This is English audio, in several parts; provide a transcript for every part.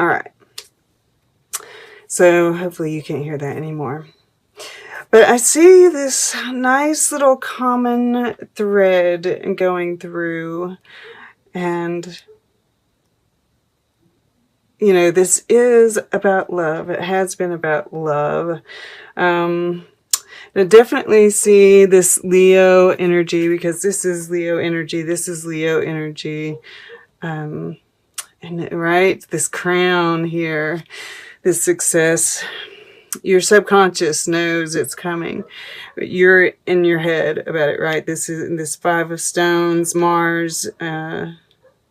All right. So hopefully you can't hear that anymore. But I see this nice little common thread going through, and you know, this is about love. It has been about love. I definitely see this Leo energy, because this is Leo energy. This is Leo energy. And right, this crown here, this success. Your subconscious knows it's coming. You're in your head about it, right? This is this Five of Stones, Mars. No,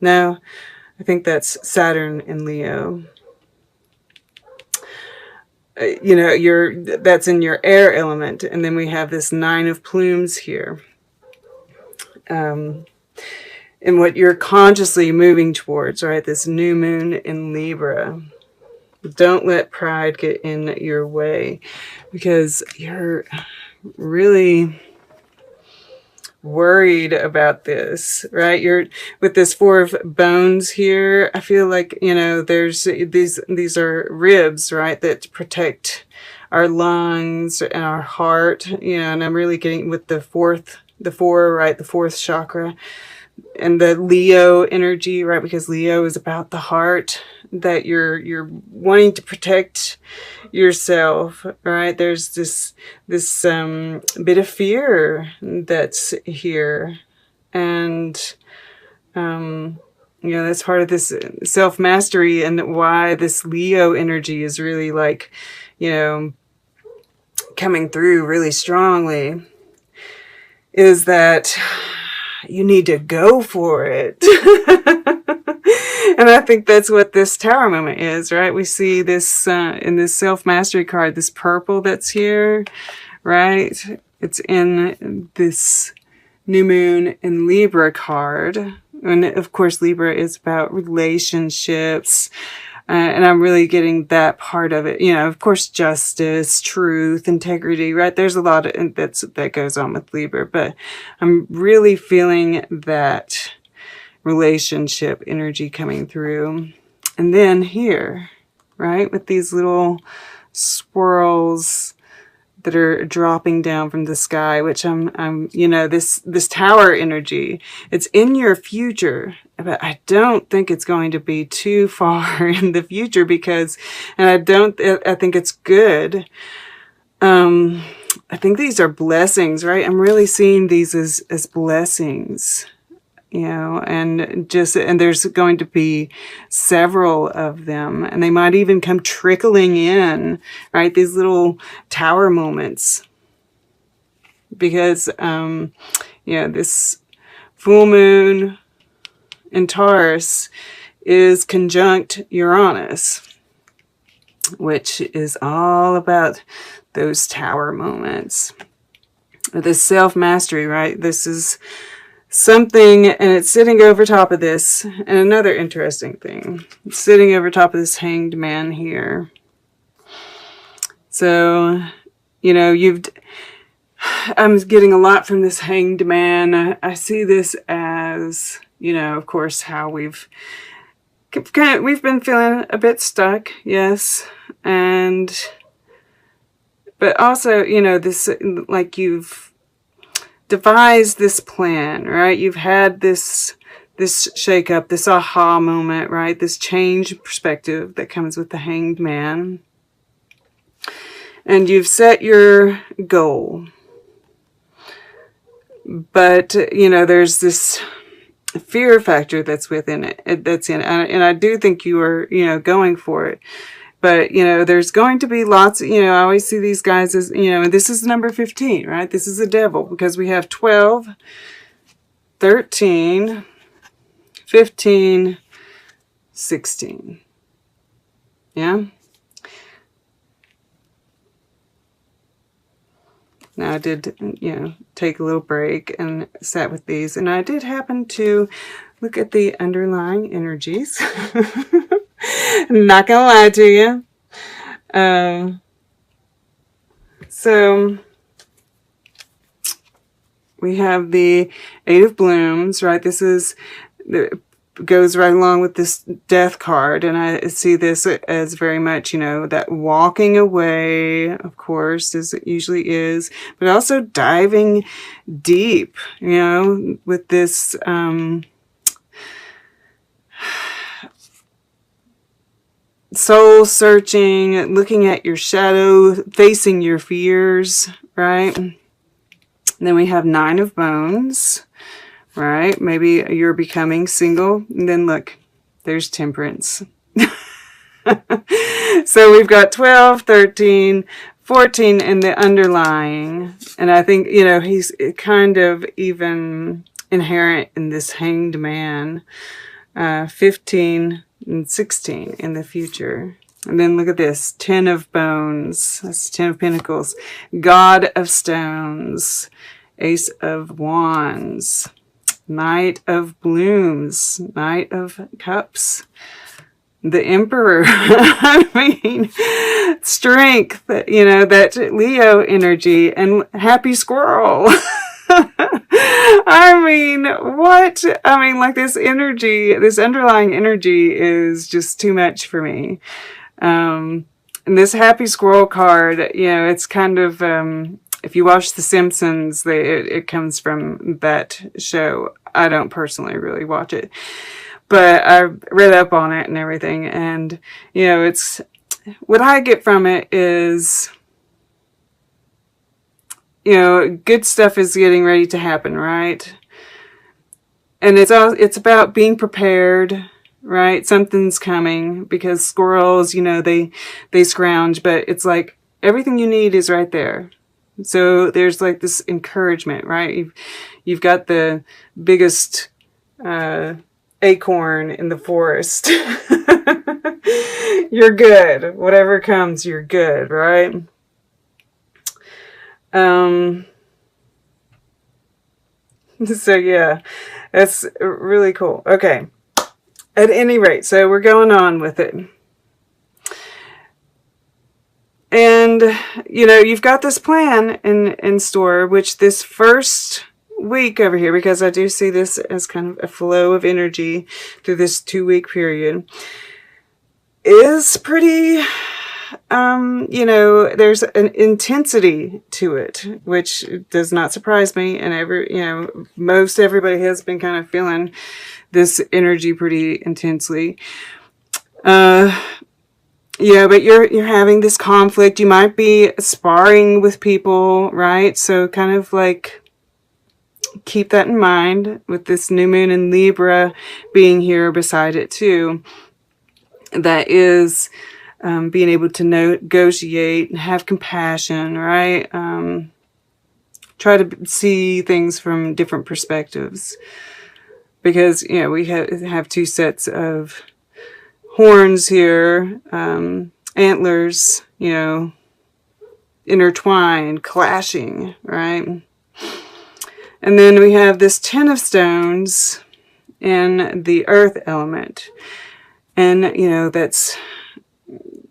I think that's Saturn in Leo. You know, that's in your air element. And then we have this Nine of Plumes here. And what you're consciously moving towards, right? This new moon in Libra. Don't let pride get in your way, because you're really worried about this, right? You're with this Four of Bones here. I feel like, you know, there's these are ribs, right, that protect our lungs and our heart, you know, and I'm really getting with the four, right, the fourth chakra. And the Leo energy, right? Because Leo is about the heart, that you're wanting to protect yourself, right? There's this bit of fear that's here, and you know, that's part of this self-mastery, and why this Leo energy is really, like, you know, coming through really strongly, is that you need to go for it. And I think that's what this Tower moment is, right? We see this in this self-mastery card, this purple that's here, right? It's in this new moon in Libra card. And of course, Libra is about relationships. And I'm really getting that part of it. You know, of course, justice, truth, integrity, right? There's a lot of that goes on with Libra, but I'm really feeling that relationship energy coming through. And then here, right, with these little swirls that are dropping down from the sky, which I'm, you know, this tower energy, it's in your future, but I don't think it's going to be too far in the future, because, and I think it's good. I think these are blessings, right? I'm really seeing these as blessings, you know, and there's going to be several of them, and they might even come trickling in, right? These little tower moments, because, you know, this full moon in Taurus is conjunct Uranus, which is all about those tower moments. This self-mastery, right? This is something, and it's sitting over top of this. And another interesting thing, it's sitting over top of this Hanged Man here. So, you know, I'm getting a lot from this Hanged Man. I see this as, you know, of course, how we've been feeling a bit stuck, yes, but also, you know, this, like, you've devised this plan, right? You've had this shake-up, this aha moment, right? This change perspective that comes with the Hanged Man. And you've set your goal. But, you know, there's this fear factor that's within it, and I do think you are, you know, going for it. But, you know, there's going to be lots, you know, I always see these guys as, you know, and this is number 15, right? This is the devil, because we have 12, 13, 15, 16. Yeah? Now, I did, you know, take a little break and sat with these, and I did happen to look at the underlying energies. I'm not gonna lie to you. So we have the Eight of Blooms, right? This is goes right along with this death card. And I see this as very much, you know, that walking away, of course, as it usually is, but also diving deep, you know, with this, soul searching, looking at your shadow, facing your fears, right? And then we have 9 of Bones, right? Maybe you're becoming single. And then look, there's Temperance. So we've got 12, 13, 14 in the underlying. And I think, you know, he's kind of even inherent in this Hanged Man. 15 and 16 in the future. And then look at this, 10 of Bones. That's 10 of Pentacles. God of Stones. Ace of Wands. Knight of Blooms. Knight of Cups. The Emperor. I mean, strength, you know, that Leo energy. And Happy Squirrel. I mean, what? I mean, like this energy, this underlying energy is just too much for me. And this Happy Squirrel card, you know, it's kind of, if you watch The Simpsons, it comes from that show. I don't personally really watch it, but I read up on it and everything. And, you know, it's, what I get from it is, you know, good stuff is getting ready to happen, right? And it's about being prepared, right? Something's coming, because squirrels, you know, they scrounge, but it's like everything you need is right there. So there's like this encouragement, right? You've got the biggest acorn in the forest. You're good. Whatever comes, you're good, right? So yeah, that's really cool. Okay. At any rate, so we're going on with it. And, you know, you've got this plan in store, which this first week over here, because I do see this as kind of a flow of energy through this 2-week period, is pretty, you know, there's an intensity to it, which does not surprise me. And you know, most everybody has been kind of feeling this energy pretty intensely. Yeah, but you're having this conflict. You might be sparring with people, right? So kind of like keep that in mind with this new moon in Libra being here beside it too. That is being able to negotiate and have compassion, right? Try to see things from different perspectives. Because, you know, we have 2 sets of horns here, antlers, you know, intertwined, clashing, right? And then we have this 10 of Stones in the earth element. And, you know, that's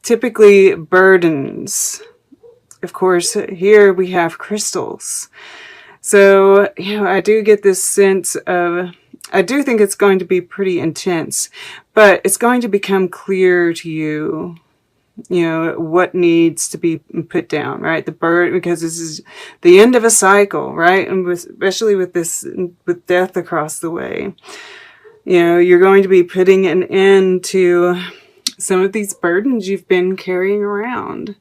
typically burdens. Of course, here we have crystals. So, you know, I do get this sense of, I do think it's going to be pretty intense, but it's going to become clear to you, you know, what needs to be put down, right? The bird, because this is the end of a cycle, right? And especially with this, with death across the way, you know, you're going to be putting an end to some of these burdens you've been carrying around.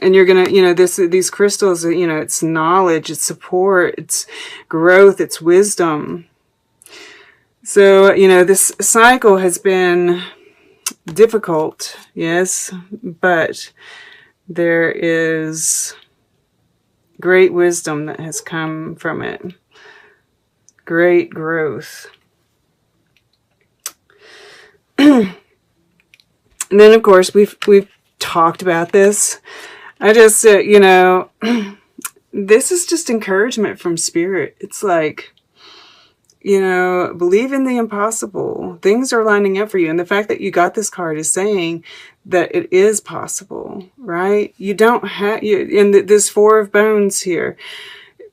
And you're going to, you know, these crystals, you know, it's knowledge, it's support, it's growth, it's wisdom. So, you know, this cycle has been difficult, yes, but there is great wisdom that has come from it. Great growth. And then, of course, we've talked about this. I just, you know, this is just encouragement from Spirit. It's like, you know, believe in the impossible. Things are lining up for you. And the fact that you got this card is saying that it is possible, right? You don't have, in this 4 of Bones here,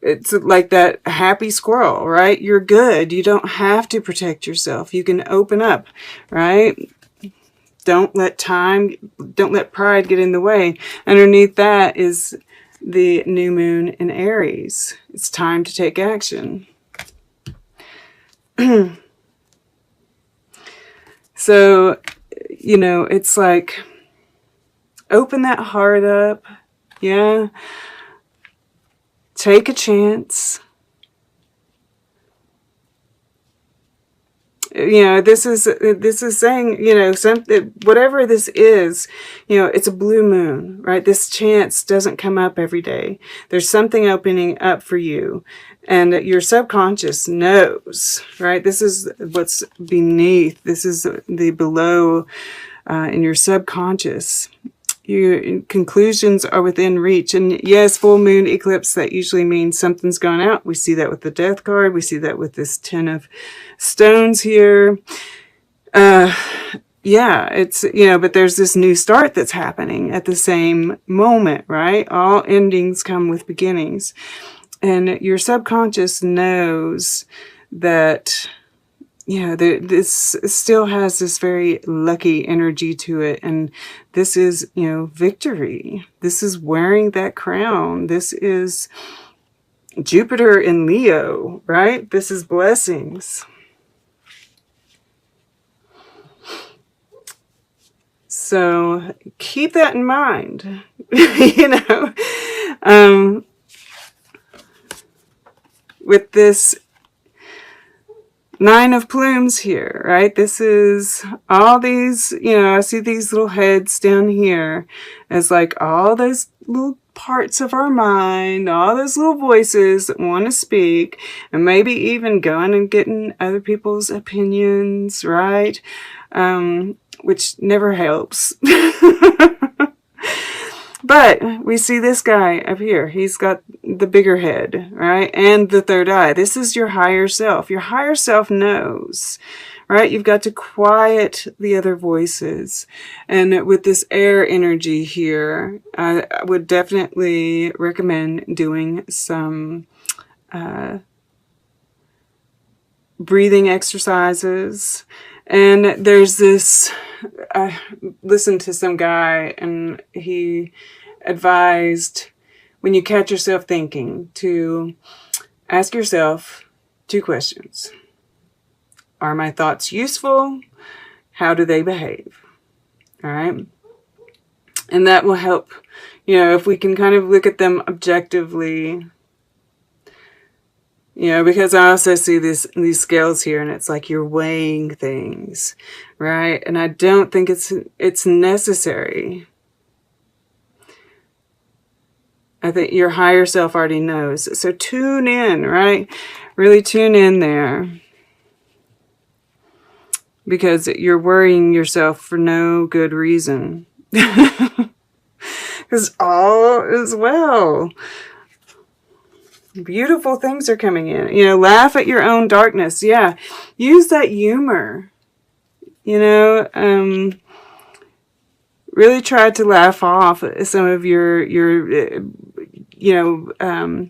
it's like that happy squirrel, right? You're good. You don't have to protect yourself. You can open up, right? Don't let pride get in the way. Underneath that is the new moon in Aries. It's time to take action. So, you know, it's like, open that heart up. Yeah. Take a chance. You know, this is saying, you know, something, whatever this is, you know, it's a blue moon, right? This chance doesn't come up every day. There's something opening up for you, and your subconscious knows, right? This is what's beneath. This is the below in your subconscious. Your conclusions are within reach. And yes, full moon eclipse, that usually means something's gone out. We see that with the death card. We see that with this 10 of stones here. Yeah, it's, you know, but there's this new start that's happening at the same moment, right? All endings come with beginnings. And your subconscious knows that, you know, this still has this very lucky energy to it. And this is, you know, victory. This is wearing that crown. This is Jupiter in Leo, right? This is blessings. So keep that in mind, you know, with this 9 of plumes here, right? This is all these, you know, I see these little heads down here as like all those little parts of our mind, all those little voices that want to speak, and maybe even going and getting other people's opinions, right? Which never helps. But we see this guy up here. He's got the bigger head, right? And the third eye. This is your higher self. Your higher self knows, right? You've got to quiet the other voices. And with this air energy here, I would definitely recommend doing some breathing exercises. And there's this, I listened to some guy, and he advised, when you catch yourself thinking, to ask yourself 2 questions. Are my thoughts useful? How do they behave? All right. And that will help, you know, if we can kind of look at them objectively. You know, because I also see these scales here, and it's like you're weighing things, right? And I don't think it's necessary. I think your higher self already knows. So tune in, right? Really tune in there. Because you're worrying yourself for no good reason. Because all is well. Beautiful things are coming in. You know, laugh at your own darkness. Yeah. Use that humor. You know, really try to laugh off some of your you know,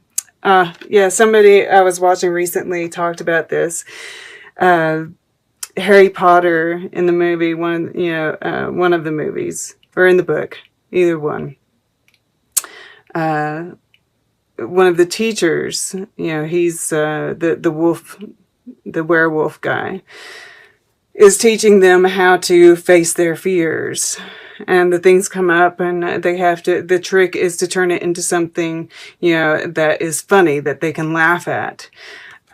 yeah, somebody I was watching recently talked about this. Harry Potter in the movie, one of the movies, or in the book, either one. One of the teachers, you know, he's the wolf, the werewolf guy, is teaching them how to face their fears. And the things come up, and they have to, the trick is to turn it into something, you know, that is funny, that they can laugh at.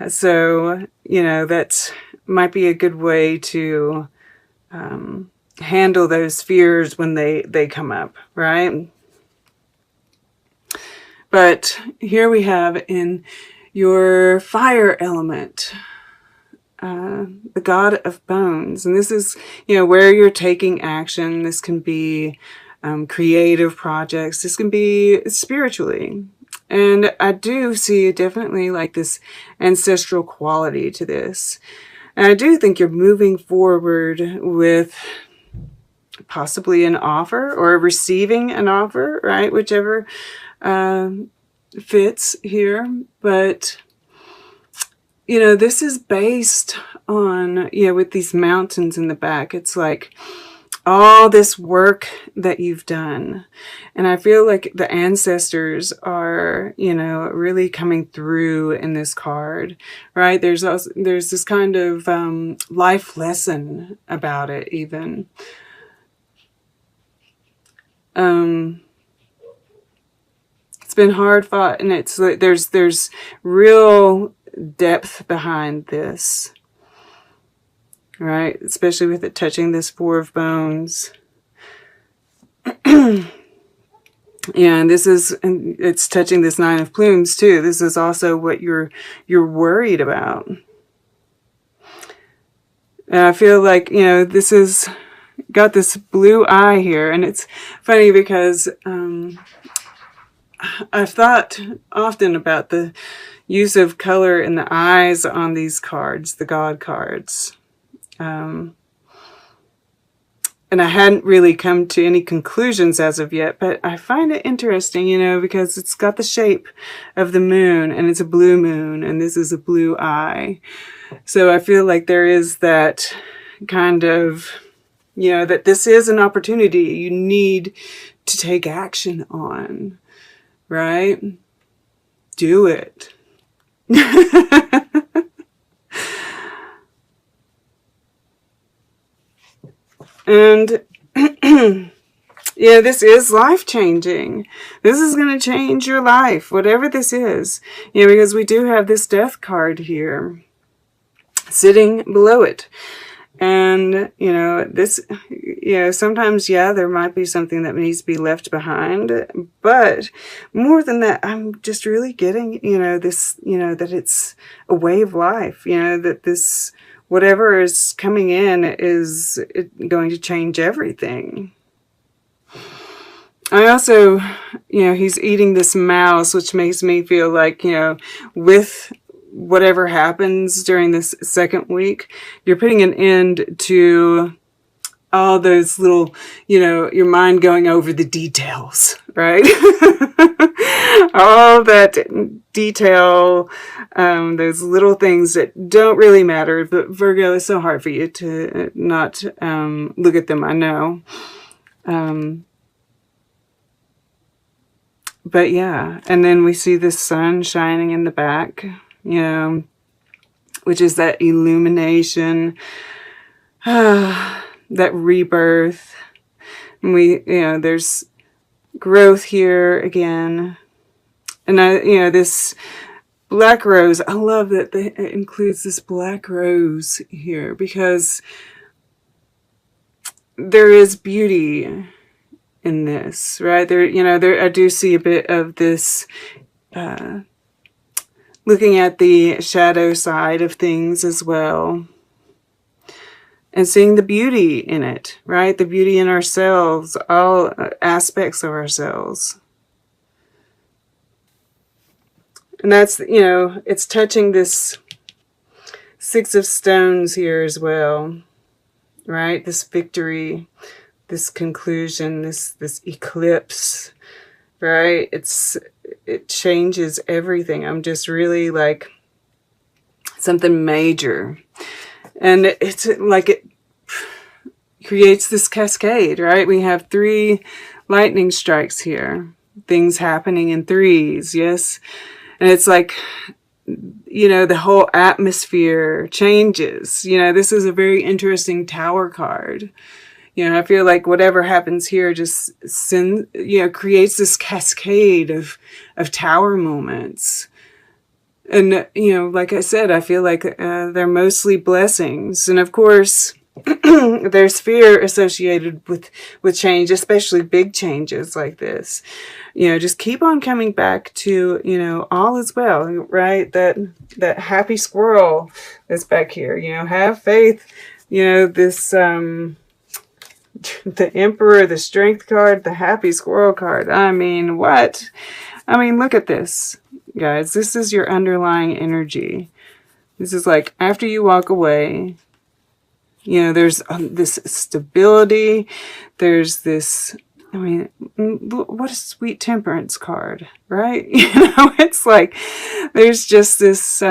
So, you know, that might be a good way to handle those fears when they come up, right? But here we have in your fire element, the god of bones. And this is, you know, where you're taking action. This can be creative projects. This can be spiritually. And I do see definitely like this ancestral quality to this. And I do think you're moving forward with possibly an offer or receiving an offer, right? Whichever fits here, but you know, this is based on, you know, with these mountains in the back, it's like all this work that you've done. And I feel like the ancestors are, you know, really coming through in this card, right? There's also, there's this kind of life lesson about it even. It's been hard fought, and it's like there's real depth behind this, right? Especially with it touching this Four of Bones. Yeah, and this is, and it's touching this Nine of Plumes too. This is also what you're worried about. And I feel like, you know, this is got this blue eye here, and it's funny because I've thought often about the use of color in the eyes on these cards, the God cards. And I hadn't really come to any conclusions as of yet, but I find it interesting, you know, because it's got the shape of the moon, and it's a blue moon, and this is a blue eye. So I feel like there is that kind of, you know, that this is an opportunity you need to take action on, right? Do it. And yeah, this is life-changing. This is going to change your life, whatever this is. You know, because we do have this death card here sitting below it. And, you know, this, you know, sometimes, yeah, there might be something that needs to be left behind. But more than that, I'm just really getting, you know, this, you know, that it's a way of life, you know, that this, whatever is coming in is going to change everything. I also, you know, he's eating this mouse, which makes me feel like, you know, with whatever happens during this second week, you're putting an end to all those little, you know, your mind going over the details, right? All that detail, those little things that don't really matter. But Virgo, it's so hard for you to not look at them, I know. But yeah, and then we see the sun shining in the back, you know, which is that illumination, that rebirth. And we, you know, there's growth here again. And you know, this black rose, I love that it includes this black rose here, because there is beauty in this, right? There, you know, I do see a bit of this, looking at the shadow side of things as well, and seeing the beauty in it, right? The beauty in ourselves, all aspects of ourselves. And that's, you know, it's touching this Six of Stones here as well, right? This victory, this conclusion, this eclipse, right? It changes everything. I'm just really like something major. And it's like it creates this cascade, right? We have 3 lightning strikes here. Things happening in threes, yes? And it's like, you know, the whole atmosphere changes. You know, this is a very interesting Tower card. You know, I feel like whatever happens here just creates this cascade of Tower moments. And, you know, like I said, I feel like they're mostly blessings. And of course, there's fear associated with change, especially big changes like this. You know, just keep on coming back to, you know, all is well, right? That happy squirrel that's back here, you know, have faith. You know, this, the Emperor, the Strength card, the Happy Squirrel card. I mean, what? I mean, look at this, guys. This is your underlying energy. This is like after you walk away, you know, there's this stability. There's this I mean, what a sweet temperance card, right? You know, it's like there's just this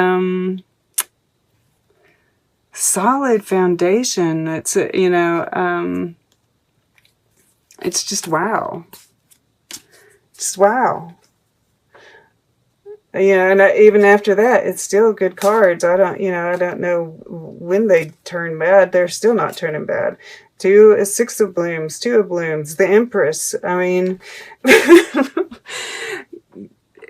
solid foundation that's, you know, it's just wow. Just wow. Yeah, and even after that, it's still good cards. I don't, you know, I don't know when they turn bad. They're still not turning bad. Six of blooms, two of blooms, the Empress. I mean,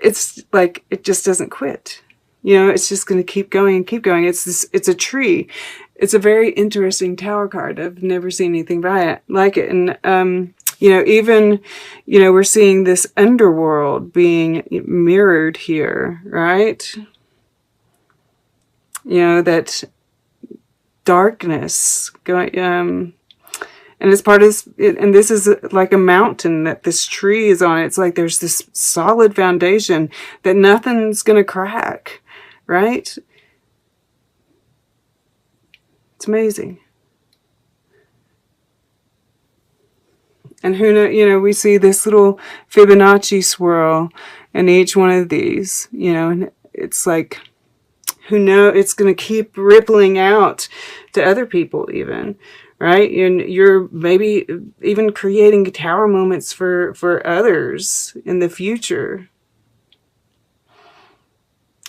it's like it just doesn't quit. You know, it's just going to keep going and keep going. It's a tree. It's a very interesting tower card. I've never seen anything like it. And you know, even, you know, we're seeing this underworld being mirrored here, right? You know, that darkness going, and it's part of this, and this is like a mountain that this tree is on. It's like there's this solid foundation that nothing's going to crack, right? It's amazing. And who knows, you know, we see this little Fibonacci swirl in each one of these, you know, and it's like, who knows, it's going to keep rippling out to other people even, right? And you're maybe even creating tower moments for others in the future.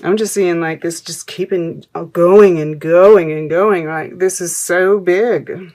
I'm just seeing like this just keeping going and going and going. Like, this is so big.